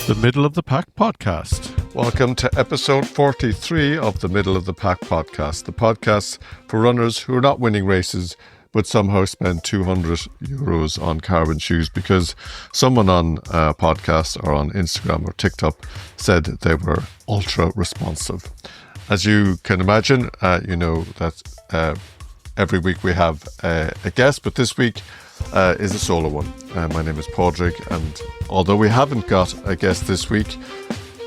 The Middle of the Pack Podcast. Welcome to episode 43 of the Middle of the Pack Podcast, the podcast for runners who are not winning races but somehow spend €200 on carbon shoes because someone on a podcast or on Instagram or TikTok said they were ultra responsive. As you can imagine, you know that every week we have a guest, but this week is a solo one. My name is Padraig, and although we haven't got a guest this week,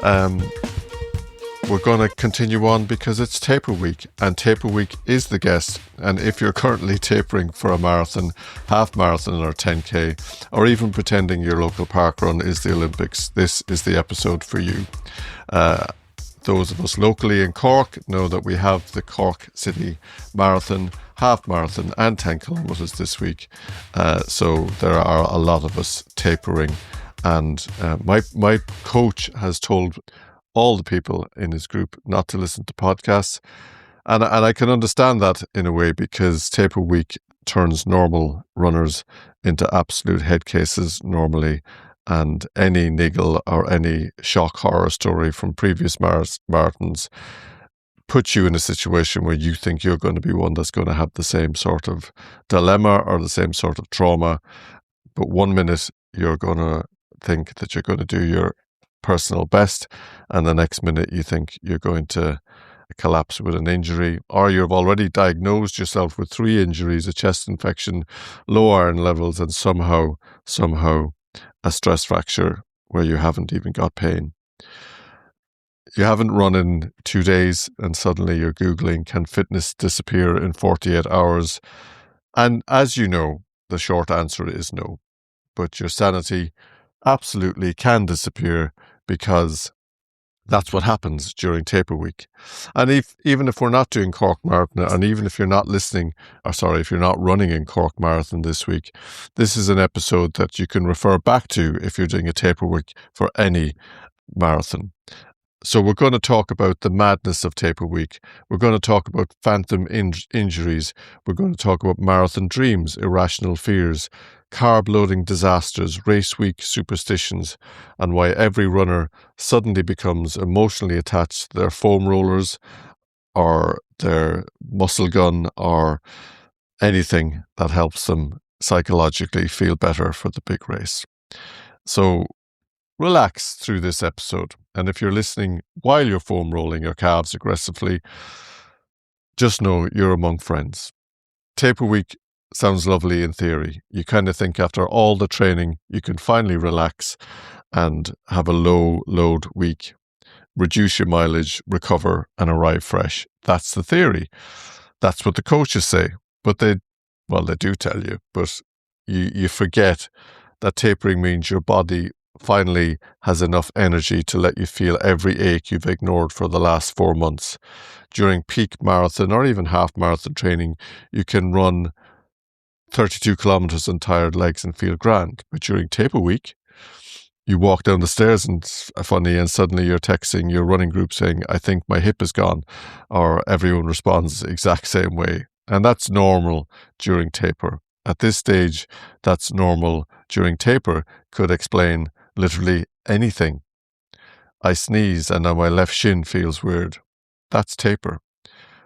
we're going to continue on because it's taper week, and taper week is the guest. And if you're currently tapering for a marathon, half marathon or 10k, or even pretending your local park run is the Olympics, this is the episode for you. Those of us locally in Cork know that we have the Cork City Marathon, half marathon and 10 kilometres this week. So there are a lot of us tapering. And my coach has told all the people in his group not to listen to podcasts. And I can understand that in a way, because taper week turns normal runners into absolute head cases normally. And any niggle or any shock horror story from previous marathons puts you in a situation where you think you're going to be one that's going to have the same sort of dilemma or the same sort of trauma. But 1 minute you're going to think that you're going to do your personal best, and the next minute you think you're going to collapse with an injury, or you've already diagnosed yourself with 3 injuries, a chest infection, low iron levels, and somehow a stress fracture where you haven't even got pain. You haven't run in 2 days and suddenly you're Googling, can fitness disappear in 48 hours? And as you know, the short answer is no. But your sanity absolutely can disappear, because that's what happens during taper week. And even if we're not doing Cork Marathon, and even if you're not if you're not running in Cork Marathon this week, this is an episode that you can refer back to if you're doing a taper week for any marathon. So we're going to talk about the madness of taper week. We're going to talk about phantom injuries. We're going to talk about marathon dreams, irrational fears, carb loading disasters, race week superstitions, and why every runner suddenly becomes emotionally attached to their foam rollers or their muscle gun or anything that helps them psychologically feel better for the big race. So relax through this episode. And if you're listening while you're foam rolling your calves aggressively, just know you're among friends. Taper week sounds lovely in theory. You kind of think after all the training, you can finally relax and have a low load week, reduce your mileage, recover, and arrive fresh. That's the theory. That's what the coaches say. But they do tell you, but you forget that tapering means your body finally has enough energy to let you feel every ache you've ignored for the last 4 months. During peak marathon or even half marathon training, you can run 32 kilometers on tired legs and feel grand. But during taper week, you walk down the stairs and it's funny, and suddenly you're texting your running group saying, I think my hip is gone, or everyone responds the exact same way. And that's normal during taper. At this stage, that's normal during taper could explain literally anything. I sneeze and now my left shin feels weird. That's taper.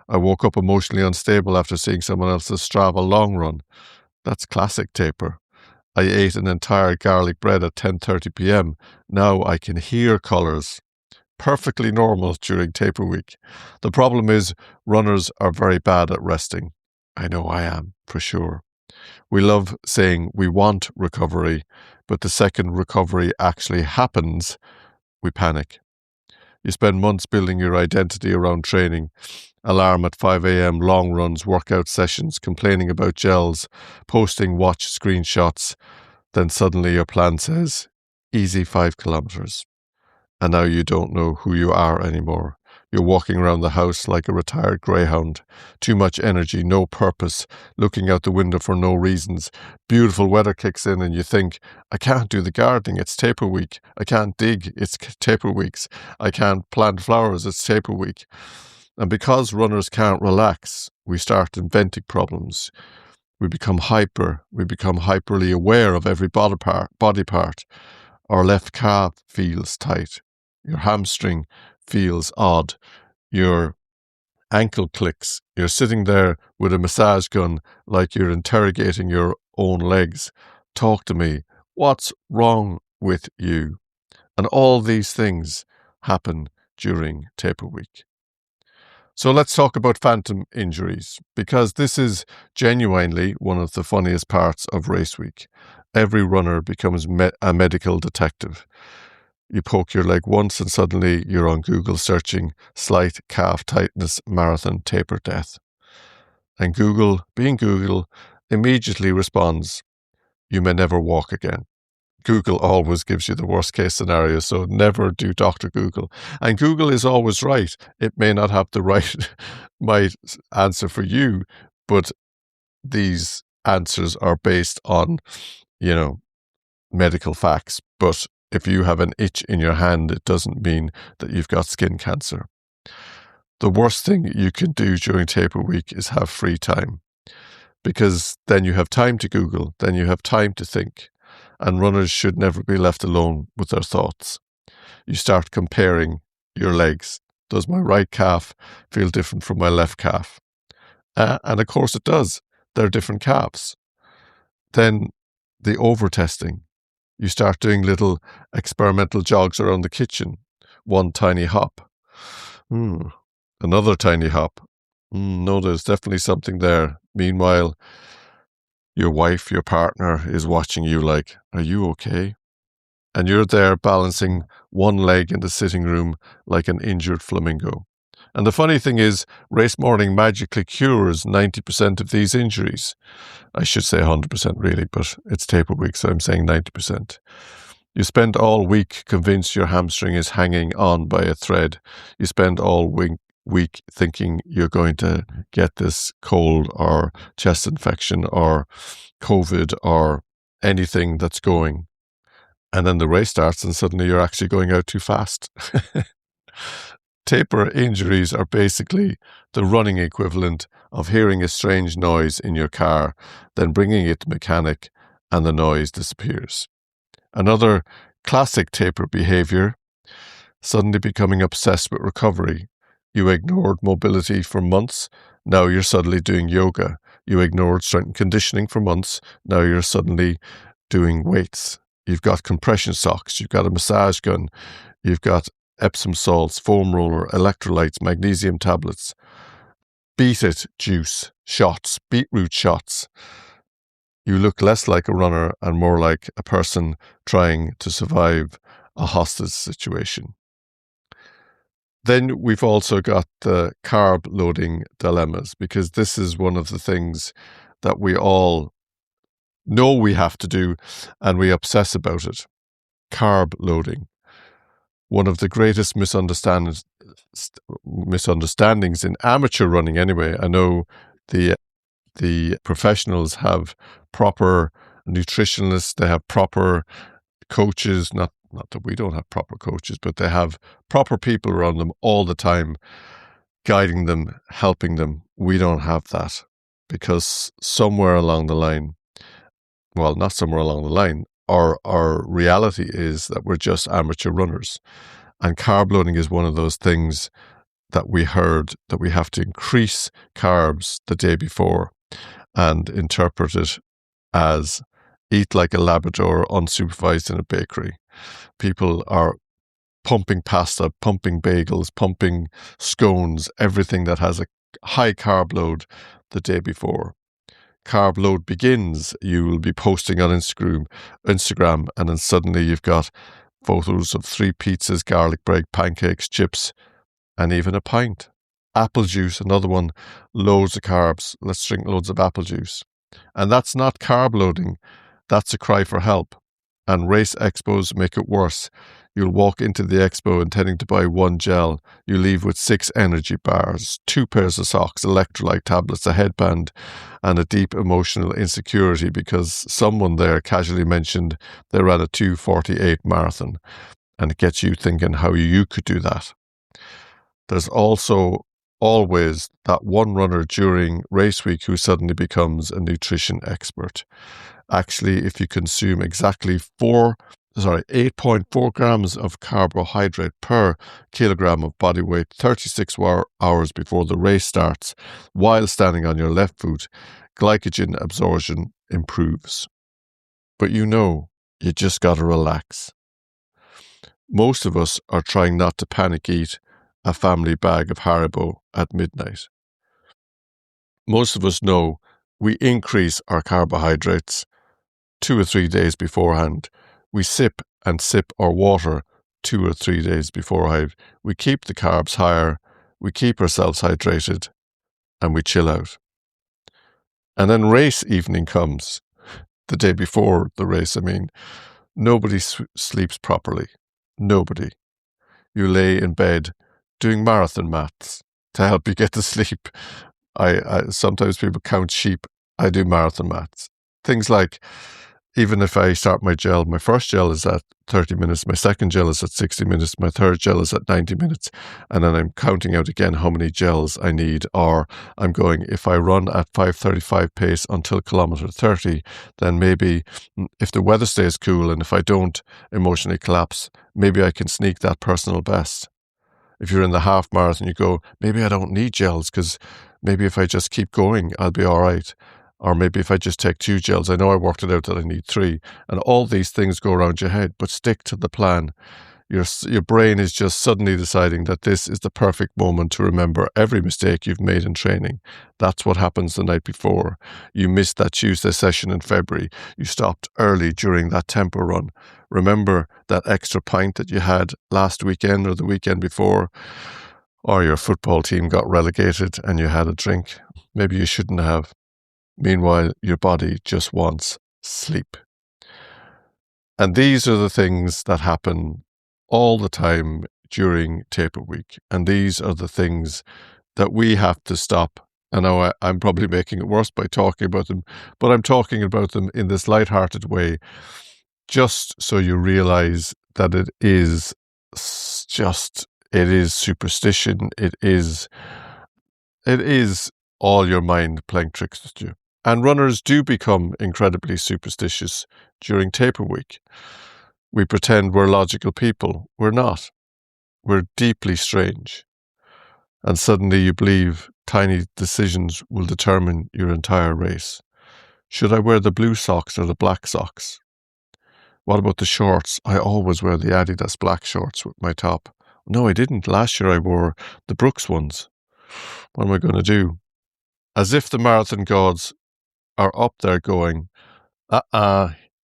I woke up emotionally unstable after seeing someone else's Strava long run. That's classic taper. I ate an entire garlic bread at 10:30 p.m. Now I can hear colours. Perfectly normal during taper week. The problem is runners are very bad at resting. I know I am, for sure. We love saying we want recovery, but the second recovery actually happens, we panic. You spend months building your identity around training, alarm at 5 a.m, long runs, workout sessions, complaining about gels, posting watch screenshots. Then suddenly your plan says, easy 5 kilometers. And now you don't know who you are anymore. You're walking around the house like a retired greyhound. Too much energy, no purpose, looking out the window for no reasons. Beautiful weather kicks in and you think, I can't do the gardening, it's taper week. I can't dig, it's taper weeks. I can't plant flowers, it's taper week. And because runners can't relax, we start inventing problems. We become hyperly aware of every body part. or left calf feels tight, your hamstring feels odd, your ankle clicks, you're sitting there with a massage gun like you're interrogating your own legs. Talk to me. What's wrong with you? And all these things happen during taper week. So let's talk about phantom injuries, because this is genuinely one of the funniest parts of race week. Every runner becomes a medical detective. You poke your leg once and suddenly you're on Google searching slight calf tightness marathon taper death. And Google, being Google, immediately responds, you may never walk again. Google always gives you the worst case scenario, so never do Dr. Google. And Google is always right. It may not have the right answer for you, but these answers are based on, medical facts. But if you have an itch in your hand, it doesn't mean that you've got skin cancer. The worst thing you can do during taper week is have free time, because then you have time to Google, then you have time to think. And runners should never be left alone with their thoughts. You start comparing your legs. Does my right calf feel different from my left calf? And of course it does. They're different calves. Then the over-testing. You start doing little experimental jogs around the kitchen. One tiny hop. Another tiny hop. No, there's definitely something there. Meanwhile, your wife, your partner is watching you like, are you okay? And you're there balancing one leg in the sitting room like an injured flamingo. And the funny thing is, race morning magically cures 90% of these injuries. I should say 100% really, but it's taper week, so I'm saying 90%. You spend all week convinced your hamstring is hanging on by a thread. You spend all week thinking you're going to get this cold or chest infection or COVID or anything that's going. And then the race starts and suddenly you're actually going out too fast. Taper injuries are basically the running equivalent of hearing a strange noise in your car, then bringing it to mechanic and the noise disappears. Another classic taper behavior, suddenly becoming obsessed with recovery. You ignored mobility for months, now you're suddenly doing yoga. You ignored strength and conditioning for months, now you're suddenly doing weights. You've got compression socks, you've got a massage gun, you've got Epsom salts, foam roller, electrolytes, magnesium tablets, beet it juice shots, beetroot shots. You look less like a runner and more like a person trying to survive a hostage situation. Then we've also got the carb loading dilemmas, because this is one of the things that we all know we have to do and we obsess about it. Carb loading. One of the greatest misunderstandings in amateur running anyway. I know the professionals have proper nutritionists, they have proper coaches, not that we don't have proper coaches, but they have proper people around them all the time, guiding them, helping them. We don't have that, because somewhere along the line, well, not somewhere along the line, our reality is that we're just amateur runners. And carb loading is one of those things that we heard, that we have to increase carbs the day before and interpret it as eat like a Labrador unsupervised in a bakery. People are pumping pasta, pumping bagels, pumping scones, everything that has a high carb load the day before. Carb load begins, you will be posting on Instagram, and then suddenly you've got photos of 3 pizzas, garlic bread, pancakes, chips, and even a pint. Apple juice, another one, loads of carbs. Let's drink loads of apple juice. And that's not carb loading. That's a cry for help. And race expos make it worse. You'll walk into the expo intending to buy 1 gel. You leave with 6 energy bars, 2 pairs of socks, electrolyte tablets, a headband, and a deep emotional insecurity because someone there casually mentioned they ran a 2:48 marathon. And it gets you thinking how you could do that. There's also always that one runner during race week who suddenly becomes a nutrition expert. Actually, if you consume exactly 4 8.4 grams of carbohydrate per kilogram of body weight 36 hours before the race starts, while standing on your left foot, glycogen absorption improves. But you just got to relax. Most of us are trying not to panic eat a family bag of Haribo at midnight. Most of us know we increase our carbohydrates 2 or 3 days beforehand. We sip our water 2 or 3 days beforehand. We keep the carbs higher. We keep ourselves hydrated, and we chill out. And then race evening comes, the day before the race. Nobody sleeps properly. Nobody. You lay in bed doing marathon maths to help you get to sleep. I sometimes people count sheep. I do marathon maths. Things like, even if I start my gel, my first gel is at 30 minutes, my second gel is at 60 minutes, my third gel is at 90 minutes, and then I'm counting out again how many gels I need, or I'm going, if I run at 5:35 pace until kilometer 30, then maybe if the weather stays cool and if I don't emotionally collapse, maybe I can sneak that personal best. If you're in the half marathon, you go, maybe I don't need gels because maybe if I just keep going, I'll be all right. Or maybe if I just take 2 gels, I know I worked it out that I need 3. And all these things go around your head, but stick to the plan. Your brain is just suddenly deciding that this is the perfect moment to remember every mistake you've made in training. That's what happens the night before. You missed that Tuesday session in February. You stopped early during that tempo run. Remember that extra pint that you had last weekend or the weekend before, or your football team got relegated and you had a drink. Maybe you shouldn't have. Meanwhile, your body just wants sleep. And these are the things that happen all the time during taper week. And these are the things that we have to stop. I know I'm probably making it worse by talking about them, but I'm talking about them in this lighthearted way, just so you realize that it is superstition. It is all your mind playing tricks with you. And runners do become incredibly superstitious during taper week. We pretend we're logical people. We're not. We're deeply strange. And suddenly you believe tiny decisions will determine your entire race. Should I wear the blue socks or the black socks? What about the shorts? I always wear the Adidas black shorts with my top. No, I didn't. Last year I wore the Brooks ones. What am I going to do? As if the marathon gods are up there going,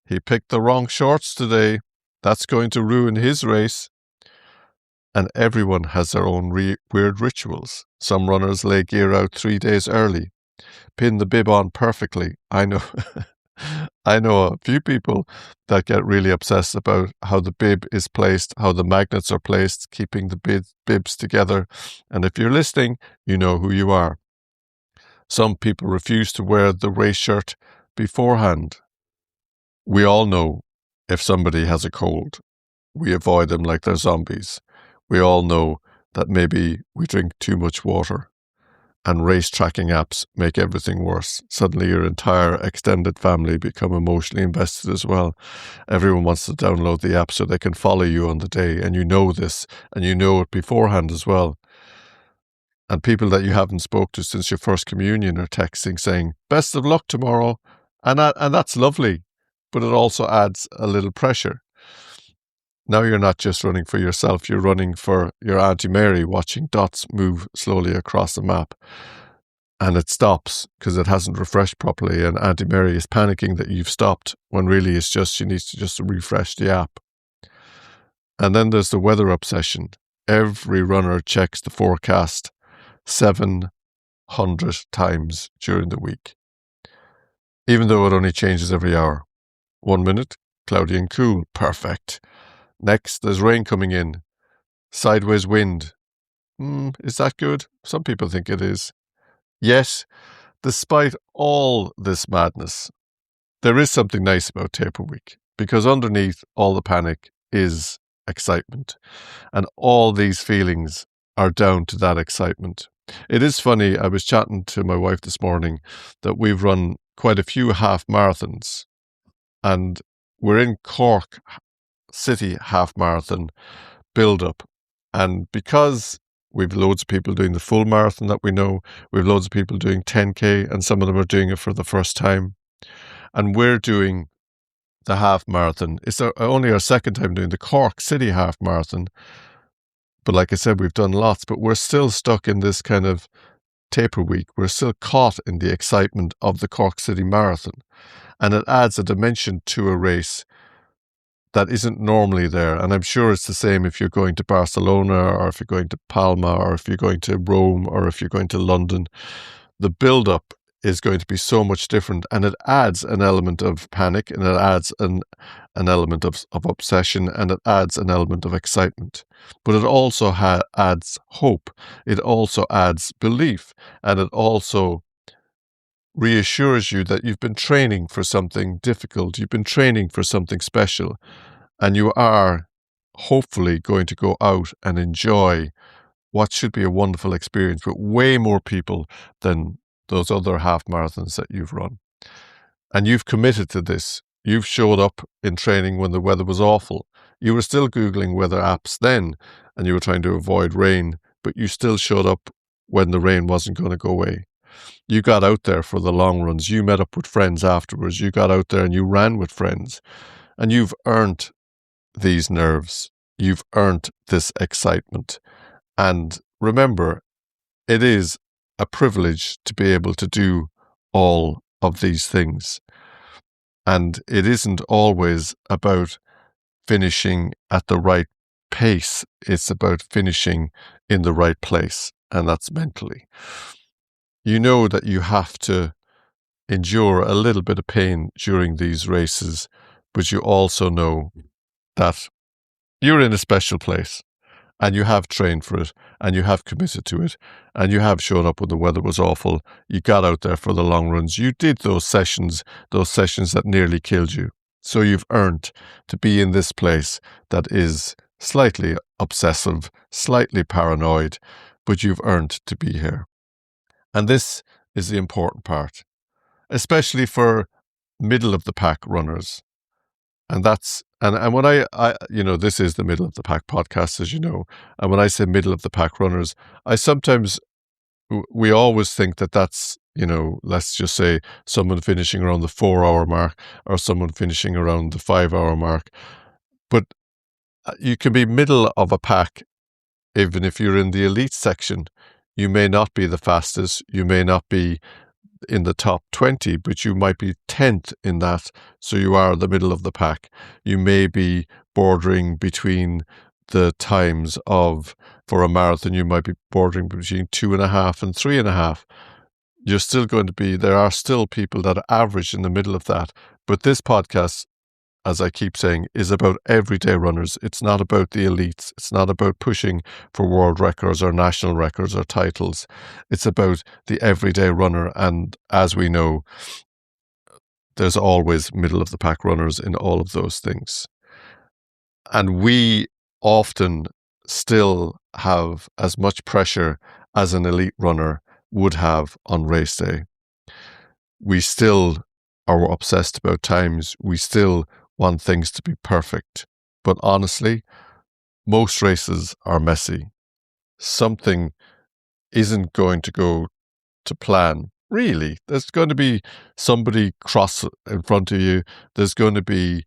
he picked the wrong shorts today. That's going to ruin his race. And everyone has their own weird rituals. Some runners lay gear out 3 days early, pin the bib on perfectly. I know a few people that get really obsessed about how the bib is placed, how the magnets are placed, keeping the bibs together. And if you're listening, you know who you are. Some people refuse to wear the race shirt beforehand. We all know if somebody has a cold, we avoid them like they're zombies. We all know that maybe we drink too much water, and race tracking apps make everything worse. Suddenly your entire extended family become emotionally invested as well. Everyone wants to download the app so they can follow you on the day, and you know this, and you know it beforehand as well. And people that you haven't spoke to since your first communion are texting saying, best of luck tomorrow. And that's lovely, but it also adds a little pressure. Now you're not just running for yourself, you're running for your Auntie Mary, watching dots move slowly across the map. And it stops because it hasn't refreshed properly, and Auntie Mary is panicking that you've stopped, when really it's just she needs to just refresh the app. And then there's the weather obsession. Every runner checks the forecast 700 times during the week, even though it only changes every hour. 1 minute, cloudy and cool, perfect. Next, there's rain coming in. Sideways wind. Is that good? Some people think it is. Yet, despite all this madness, there is something nice about taper week, because underneath all the panic is excitement. And all these feelings are down to that excitement. It is funny, I was chatting to my wife this morning that we've run quite a few half marathons, and we're in Cork City half marathon build up. And because we've loads of people doing the full marathon that we know, we've loads of people doing 10K, and some of them are doing it for the first time. And we're doing the half marathon. It's only our second time doing the Cork City half marathon. But like I said, we've done lots, but we're still stuck in this kind of taper week. We're still caught in the excitement of the Cork City Marathon. And it adds a dimension to a race that isn't normally there. And I'm sure it's the same if you're going to Barcelona, or if you're going to Palma, or if you're going to Rome, or if you're going to London. The build-up is going to be so much different, and it adds an element of panic, and it adds an element of obsession, and it adds an element of excitement. But it also adds hope. It also adds belief, and it also reassures you that you've been training for something difficult, you've been training for something special, and you are hopefully going to go out and enjoy what should be a wonderful experience with way more people than those other half marathons that you've run. And you've committed to this. You've showed up in training when the weather was awful. You were still Googling weather apps then, and you were trying to avoid rain, but you still showed up when the rain wasn't going to go away. You got out there for the long runs. You met up with friends afterwards. You got out there and you ran with friends. And you've earned these nerves. You've earned this excitement. And remember, it is a privilege to be able to do all of these things. And it isn't always about finishing at the right pace. It's about finishing in the right place, and that's mentally. You know that you have to endure a little bit of pain during these races, but you also know that you're in a special place. And you have trained for it, and you have committed to it, and you have shown up when the weather was awful. You got out there for the long runs. You did those sessions that nearly killed you. So you've earned to be in this place that is slightly obsessive, slightly paranoid, but you've earned to be here. And this is the important part, especially for middle of the pack runners. And that's, and when I, this is the Middle of the Pack podcast, as you know. And when I say middle of the pack runners, we always think that that's, let's just say someone finishing around the 4-hour mark or someone finishing around the 5-hour mark. But you can be middle of a pack, even if you're in the elite section. You may not be the fastest. You may not be in the top 20, but you might be 10th in that, so you are the middle of the pack. You may be bordering between the times for a marathon, you might be bordering between 2.5 and 3.5. You're still going to be, there are still people that are average in the middle of that. But this podcast, as I keep saying, is about everyday runners. It's not about the elites. It's not about pushing for world records or national records or titles. It's about the everyday runner. And as we know, there's always middle of the pack runners in all of those things. And we often still have as much pressure as an elite runner would have on race day. We still are obsessed about times. We still want things to be perfect. But honestly, most races are messy. Something isn't going to go to plan. Really, there's going to be somebody cross in front of you. There's going to be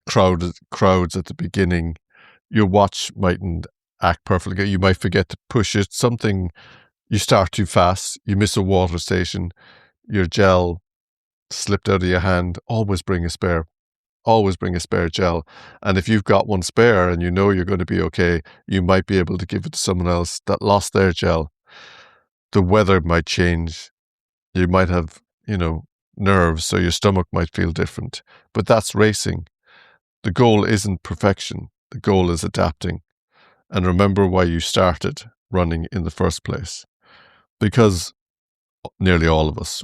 crowds at the beginning. Your watch mightn't act perfectly. You might forget to push it. You start too fast. You miss a water station. Your gel slipped out of your hand. Always bring a spare. Always bring a spare gel. And if you've got one spare and you know you're going to be okay, you might be able to give it to someone else that lost their gel. The weather might change. You might have, nerves, so your stomach might feel different. But that's racing. The goal isn't perfection. The goal is adapting. And remember why you started running in the first place. Because nearly all of us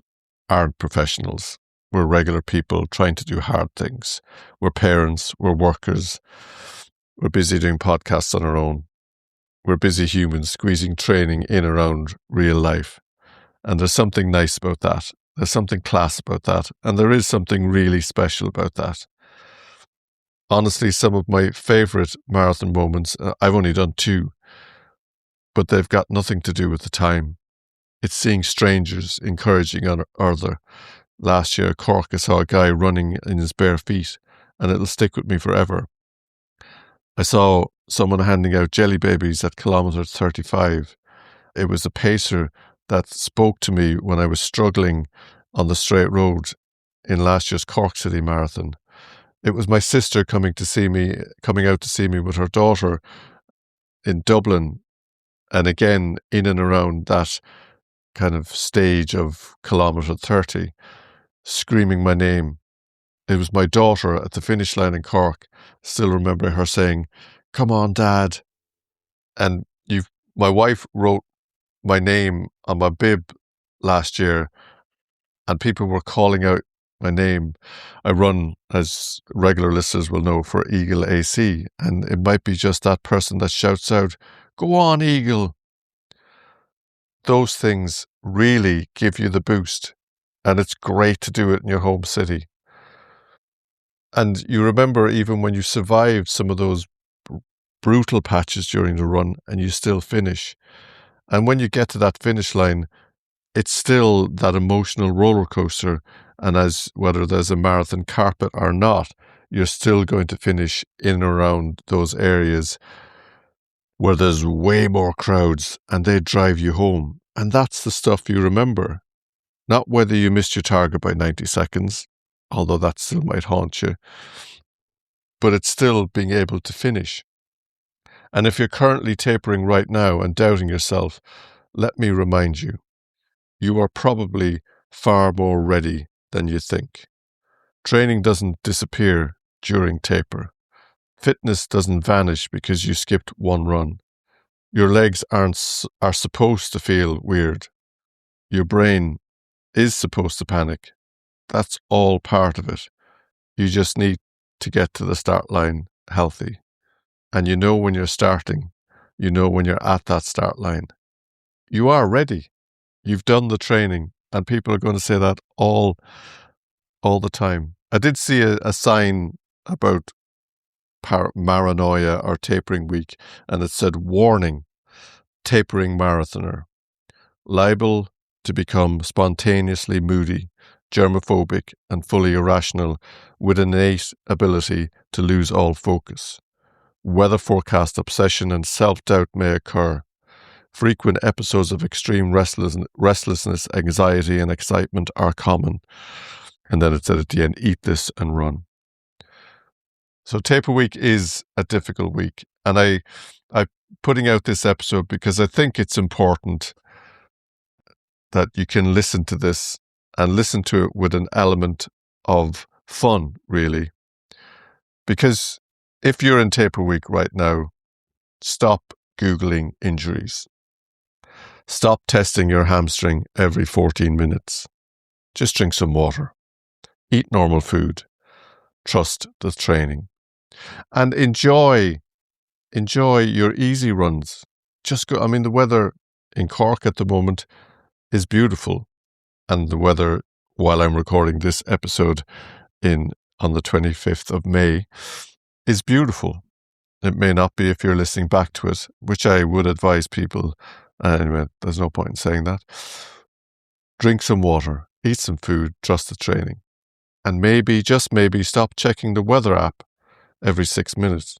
aren't professionals. We're regular people trying to do hard things. We're parents, we're workers, we're busy doing podcasts on our own. We're busy humans squeezing training in around real life. And there's something nice about that. There's something class about that. And there is something really special about that. Honestly, some of my favorite marathon moments, I've only done 2, but they've got nothing to do with the time. It's seeing strangers encouraging other. Last year, Cork, I saw a guy running in his bare feet, and it'll stick with me forever. I saw someone handing out jelly babies at kilometre 35. It was a pacer that spoke to me when I was struggling on the straight road in last year's Cork City Marathon. It was my sister coming out to see me with her daughter in Dublin, and again in and around that kind of stage of kilometre 30, screaming my name. It was my daughter at the finish line in Cork. Still remember her saying, "Come on, Dad." And my wife wrote my name on my bib last year, and people were calling out my name. I run, as regular listeners will know, for Eagle AC, and it might be just that person that shouts out, "Go on, Eagle." Those things really give you the boost, and it's great to do it in your home city. And you remember even when you survived some of those brutal patches during the run and you still finish. And when you get to that finish line, it's still that emotional roller coaster. And as whether there's a marathon carpet or not, you're still going to finish in and around those areas where there's way more crowds and they drive you home. And that's the stuff you remember. Not whether you missed your target by 90 seconds, although that still might haunt you, but it's still being able to finish. And if you're currently tapering right now and doubting yourself, let me remind you, you are probably far more ready than you think. Training doesn't disappear during taper. Fitness doesn't vanish because you skipped one run. Your legs are supposed to feel weird. Your brain is supposed to panic. That's all part of it. You just need to get to the start line healthy. And you know when you're starting. You know when you're at that start line. You are ready. You've done the training. And people are going to say that all the time. I did see a sign about paranoia or tapering week, and it said, "Warning, tapering marathoner. Liable to become spontaneously moody, germophobic, and fully irrational with innate ability to lose all focus. Weather forecast obsession and self-doubt may occur. Frequent episodes of extreme restlessness, anxiety, and excitement are common." And then it said at the end, "Eat this and run." So taper week is a difficult week. And I'm putting out this episode because I think it's important that you can listen to this and listen to it with an element of fun, really. Because if you're in taper week right now, stop Googling injuries. Stop testing your hamstring every 14 minutes. Just drink some water. Eat normal food. Trust the training. And enjoy your easy runs. Just go. I mean, the weather in Cork at the moment is beautiful. And the weather, while I'm recording this episode on the 25th of May, is beautiful. It may not be if you're listening back to it, which I would advise people. Anyway, there's no point in saying that. Drink some water, eat some food, trust the training. And maybe, just maybe, stop checking the weather app every 6 minutes.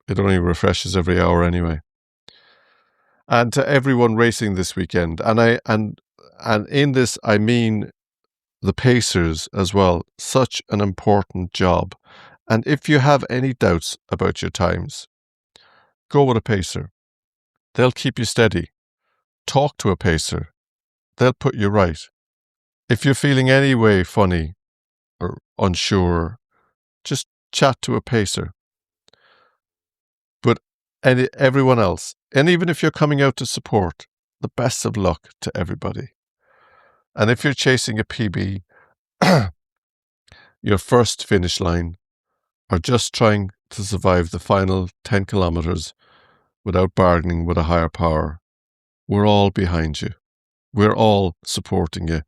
It only refreshes every hour anyway. And to everyone racing this weekend, and in this I mean the pacers as well, such an important job. And if you have any doubts about your times, go with a pacer. They'll keep you steady. Talk to a pacer. They'll put you right. If you're feeling any way funny or unsure, just chat to a pacer. But everyone else, and even if you're coming out to support, the best of luck to everybody. And if you're chasing a PB, your first finish line, or just trying to survive the final 10 kilometers without bargaining with a higher power, we're all behind you. We're all supporting you,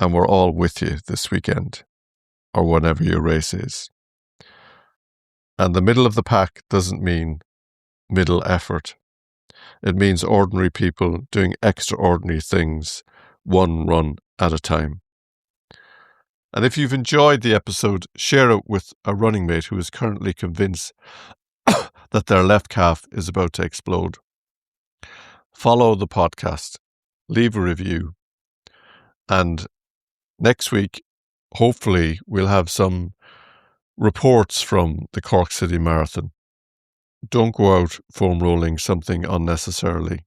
and we're all with you this weekend, or whenever your race is. And the middle of the pack doesn't mean middle effort. It means ordinary people doing extraordinary things, one run at a time. And if you've enjoyed the episode, share it with a running mate who is currently convinced that their left calf is about to explode. Follow the podcast, leave a review, and next week, hopefully, we'll have some reports from the Cork City Marathon. Don't go out foam rolling something unnecessarily.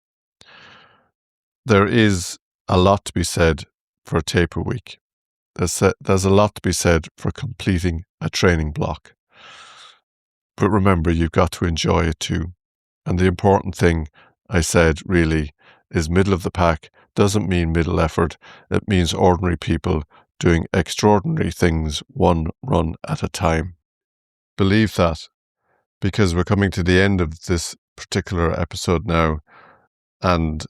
There is a lot to be said for a taper week. There's a lot to be said for completing a training block. But remember, you've got to enjoy it too. And the important thing I said really is middle of the pack doesn't mean middle effort. It means ordinary people doing extraordinary things one run at a time. Believe that, because we're coming to the end of this particular episode now. And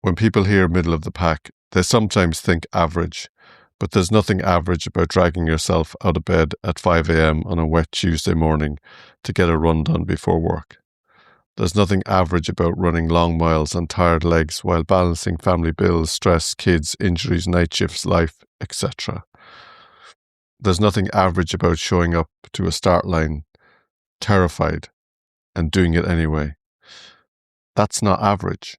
when people hear middle of the pack, they sometimes think average. But there's nothing average about dragging yourself out of bed at 5 a.m. on a wet Tuesday morning to get a run done before work. There's nothing average about running long miles on tired legs while balancing family bills, stress, kids, injuries, night shifts, life, etc. There's nothing average about showing up to a start line terrified and doing it anyway. That's not average.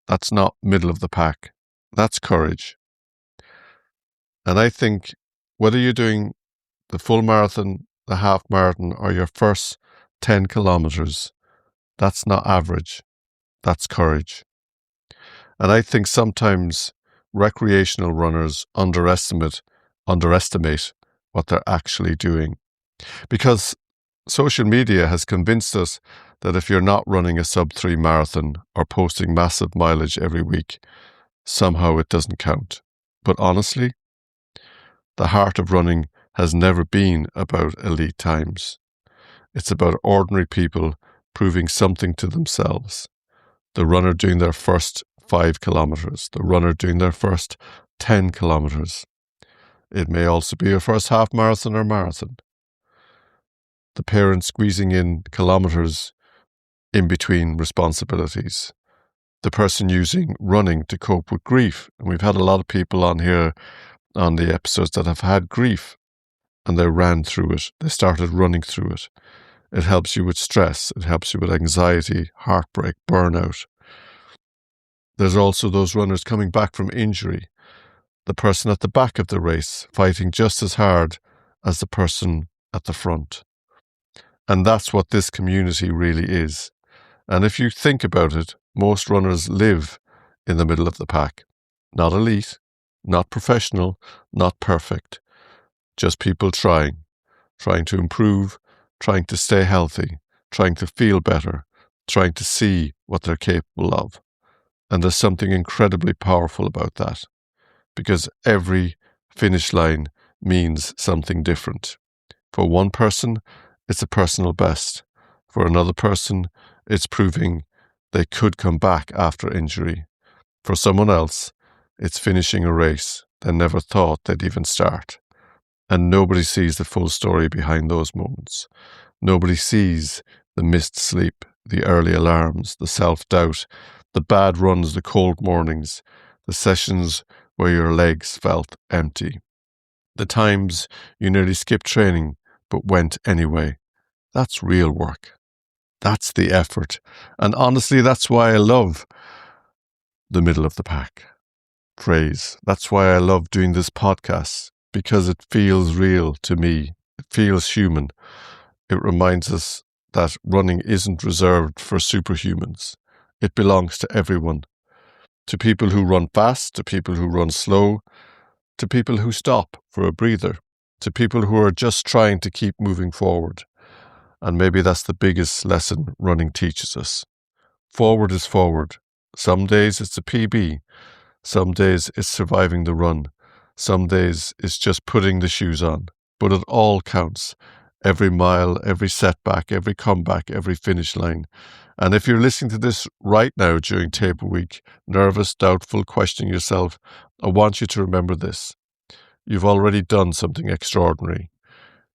That's not middle of the pack. That's courage. And I think whether you're doing the full marathon, the half marathon, or your first 10 kilometers, that's not average. That's courage. And I think sometimes recreational runners underestimate what they're actually doing. Because social media has convinced us that if you're not running a sub-3 marathon or posting massive mileage every week, somehow it doesn't count. But honestly, the heart of running has never been about elite times. It's about ordinary people proving something to themselves. The runner doing their first 5 kilometers, the runner doing their first 10 kilometers. It may also be your first half marathon or marathon. The parent squeezing in kilometers in between responsibilities. The person using running to cope with grief. And we've had a lot of people on here on the episodes that have had grief and they ran through it. They started running through it. It helps you with stress. It helps you with anxiety, heartbreak, burnout. There's also those runners coming back from injury. The person at the back of the race fighting just as hard as the person at the front. And that's what this community really is. And if you think about it, most runners live in the middle of the pack. Not elite, not professional, not perfect. Just people trying to improve, trying to stay healthy, trying to feel better, trying to see what they're capable of. And there's something incredibly powerful about that, because every finish line means something different. For one person, it's a personal best. For another person, it's proving they could come back after injury. For someone else, it's finishing a race they never thought they'd even start. And nobody sees the full story behind those moments. Nobody sees the missed sleep, the early alarms, the self-doubt, the bad runs, the cold mornings, the sessions where your legs felt empty, the times you nearly skipped training but went anyway. That's real work. That's the effort. And honestly, that's why I love the middle of the pack phrase. That's why I love doing this podcast, because it feels real to me. It feels human. It reminds us that running isn't reserved for superhumans. It belongs to everyone. To people who run fast, to people who run slow, to people who stop for a breather, to people who are just trying to keep moving forward. And maybe that's the biggest lesson running teaches us. Forward is forward. Some days it's a PB. Some days it's surviving the run. Some days it's just putting the shoes on. But it all counts. Every mile, every setback, every comeback, every finish line. And if you're listening to this right now during taper week, nervous, doubtful, questioning yourself, I want you to remember this. You've already done something extraordinary.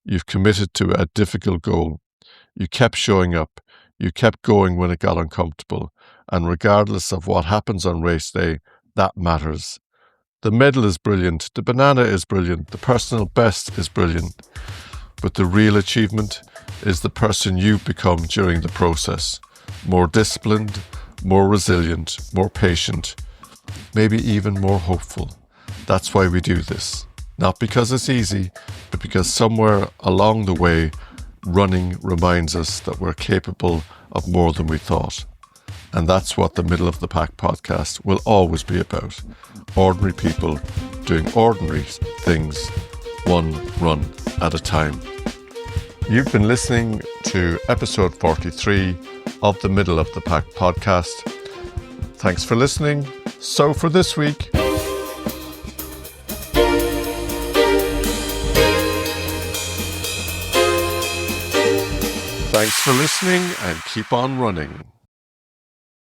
You've committed to a difficult goal. You kept showing up. You kept going when it got uncomfortable. And regardless of what happens on race day, that matters. The medal is brilliant. The banana is brilliant. The personal best is brilliant. But the real achievement is the person you've become during the process. More disciplined, more resilient, more patient, maybe even more hopeful. That's why we do this. Not because it's easy, but because somewhere along the way, running reminds us that we're capable of more than we thought. And that's what the Middle of the Pack podcast will always be about. Ordinary people doing ordinary things, one run at a time. You've been listening to episode 43 of the Middle of the Pack podcast. Thanks for listening. So for this week, thanks for listening and keep on running.